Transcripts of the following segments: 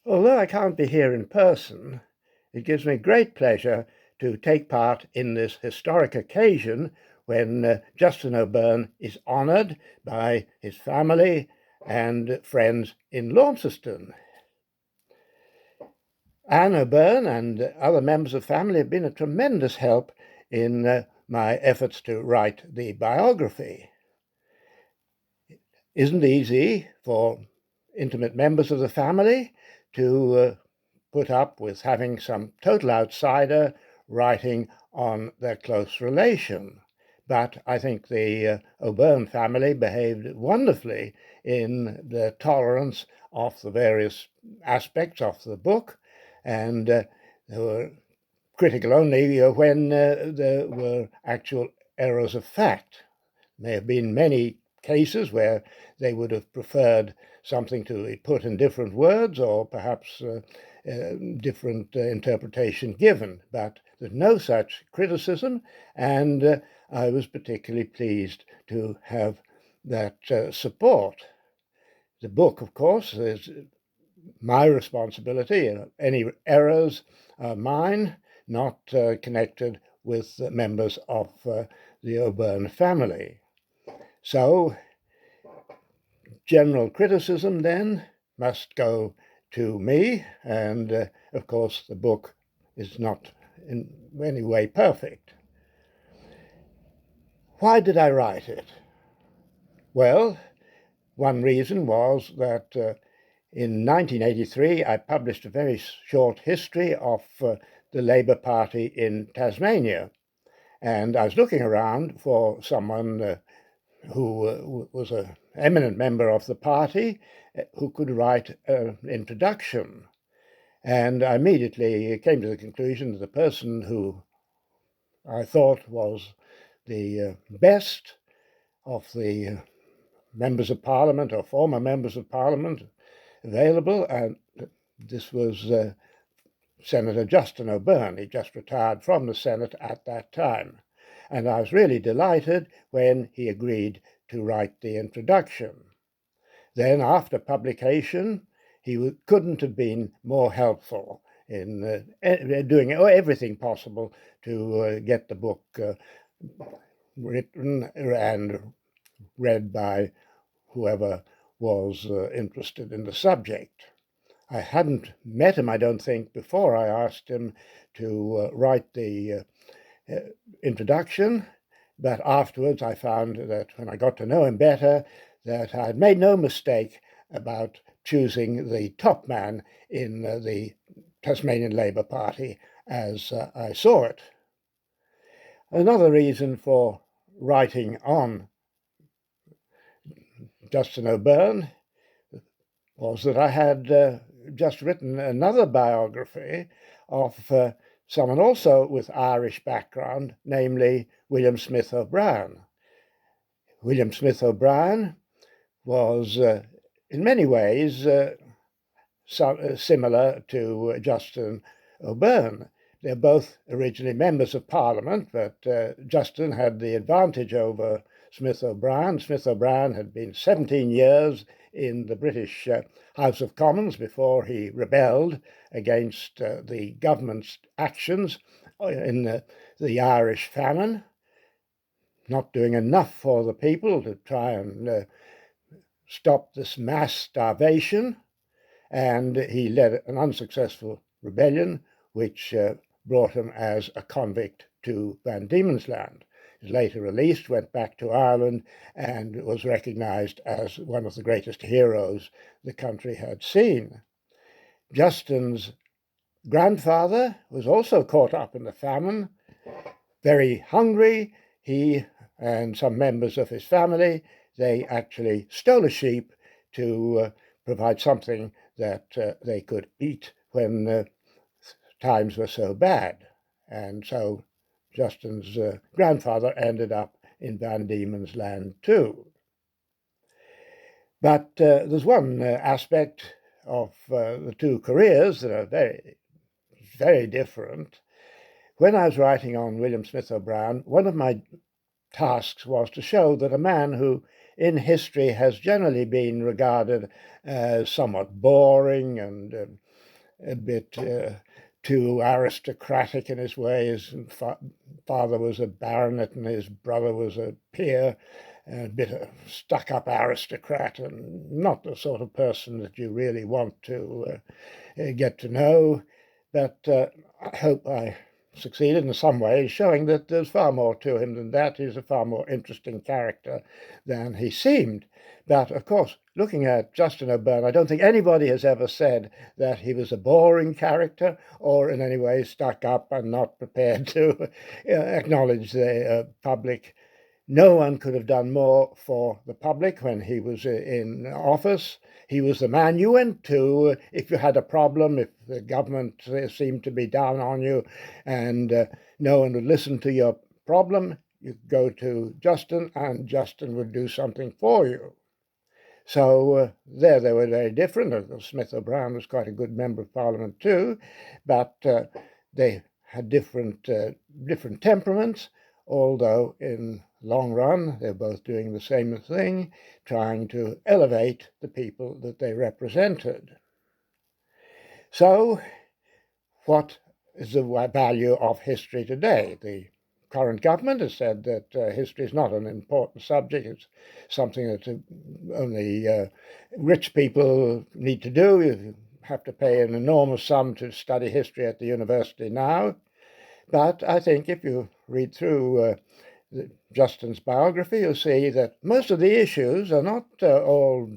Although I can't be here in person, it gives me great pleasure to take part in this historic occasion when Justin O'Byrne is honoured by his family and friends in Launceston. Anne O'Byrne and other members of the family have been a tremendous help in my efforts to write the biography. It isn't easy for intimate members of the family to put up with having some total outsider writing on their close relation. But I think the O'Byrne family behaved wonderfully in their tolerance of the various aspects of the book, and they were critical only when there were actual errors of fact. There have been many cases where they would have preferred something to be put in different words or perhaps different interpretation given, but there's no such criticism, and I was particularly pleased to have that support. The book, of course, is my responsibility. Any errors are mine, not connected with members of the O'Byrne family. So, general criticism then must go to me, and of course, the book is not in any way perfect. Why did I write it? Well, one reason was that in 1983 I published a very short history of the Labour Party in Tasmania, and I was looking around for someone who was an eminent member of the party who could write an introduction. And I immediately came to the conclusion that the person who I thought was the best of the members of parliament or former members of parliament available, and this was Senator Justin O'Byrne. He just retired from the Senate at that time. And I was really delighted when he agreed to write the introduction. Then, after publication, he couldn't have been more helpful in doing everything possible to get the book written and read by whoever was interested in the subject. I hadn't met him, I don't think, before I asked him to write the introduction, but afterwards I found that when I got to know him better, that I had made no mistake about choosing the top man in the Tasmanian Labour Party as I saw it. Another reason for writing on Justin O'Byrne was that I had just written another biography of someone also with Irish background, namely William Smith O'Brien. William Smith O'Brien was in many ways similar to Justin O'Byrne. They're both originally members of Parliament, but Justin had the advantage over Smith O'Brien. Smith O'Brien had been 17 years in the British House of Commons before he rebelled against the government's actions in the Irish famine, not doing enough for the people to try and stop this mass starvation, and he led an unsuccessful rebellion which brought him as a convict to Van Diemen's Land. He was later released, went back to Ireland, and was recognised as one of the greatest heroes the country had seen. Justin's grandfather was also caught up in the famine, very hungry. He and some members of his family, they actually stole a sheep to provide something that they could eat when times were so bad. And so Justin's grandfather ended up in Van Diemen's Land too. But there's one aspect of the two careers that are very, very different. When I was writing on William Smith O'Brien, one of my tasks was to show that a man who in history has generally been regarded as somewhat boring and a bit too aristocratic in his ways. And father was a baronet and his brother was a peer, a bit of stuck-up aristocrat, and not the sort of person that you really want to get to know. But I hope I succeeded in some ways, showing that there's far more to him than that. He's a far more interesting character than he seemed. But of course, looking at Justin O'Byrne, I don't think anybody has ever said that he was a boring character or in any way stuck up and not prepared to acknowledge the public. No one could have done more for the public when he was in office. He was the man you went to if you had a problem, if the government seemed to be down on you and no one would listen to your problem. You go to Justin and Justin would do something for you. So there they were very different. Smith O'Brien was quite a good member of Parliament too, but they had different temperaments, although in long run they're both doing the same thing, trying to elevate the people that they represented. So what is the value of history today? The current government has said that history is not an important subject. It's something that only rich people need to do. You have to pay an enormous sum to study history at the university now. But I think if you read through Justin's biography, you'll see that most of the issues are not all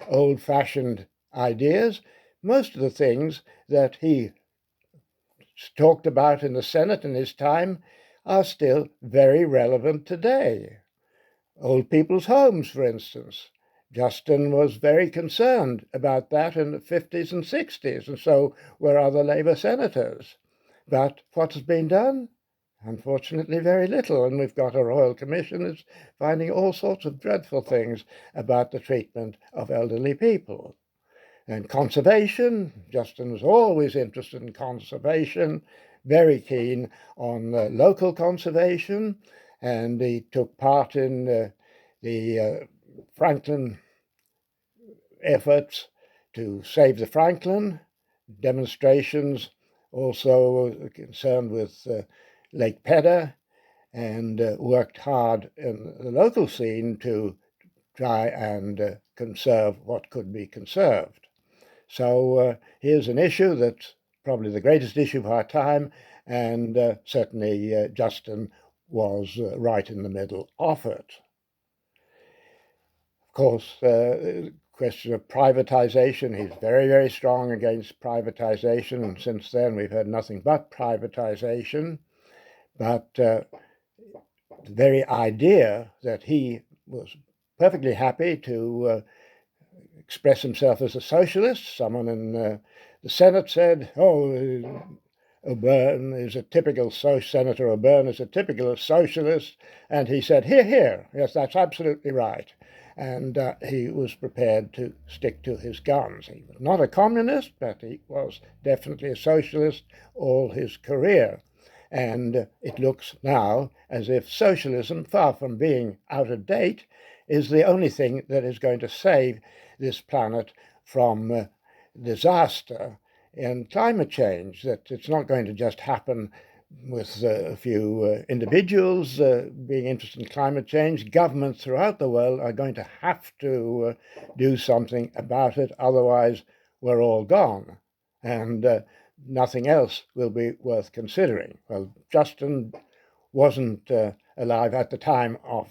old-fashioned ideas. Most of the things that he talked about in the Senate in his time are still very relevant today. Old people's homes, for instance. Justin was very concerned about that in the 50s and 60s, and so were other Labour senators. But what has been done? Unfortunately, very little, and we've got a Royal Commission that's finding all sorts of dreadful things about the treatment of elderly people. And conservation, Justin was always interested in conservation, very keen on local conservation, and he took part in the Franklin efforts to save the Franklin, demonstrations also concerned with Lake Pedder, and worked hard in the local scene to try and conserve what could be conserved. So here's an issue that's probably the greatest issue of our time, and certainly Justin was right in the middle of it. Of course, the question of privatization, he's very, very strong against privatization, and since then we've had nothing but privatization. But the very idea that he was perfectly happy to express himself as a socialist. Someone in the Senate said, O'Byrne is a typical Senator O'Byrne is a typical socialist, and he said, "Hear, hear! Yes, that's absolutely right." And he was prepared to stick to his guns. He was not a communist, but he was definitely a socialist all his career. And it looks now as if socialism, far from being out of date, is the only thing that is going to save this planet from disaster and climate change, that it's not going to just happen with a few individuals being interested in climate change. Governments throughout the world are going to have to do something about it, otherwise we're all gone, and nothing else will be worth considering. Well, Justin wasn't alive at the time of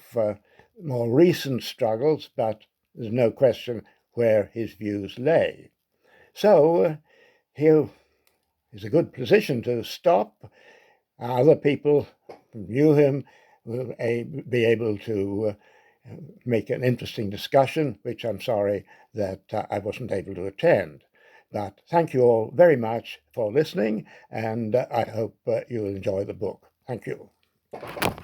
more recent struggles, but there's no question where his views lay. So here is a good position to stop. Other people who knew him will be able to make an interesting discussion, which I'm sorry that I wasn't able to attend. But thank you all very much for listening, and I hope you'll enjoy the book. Thank you.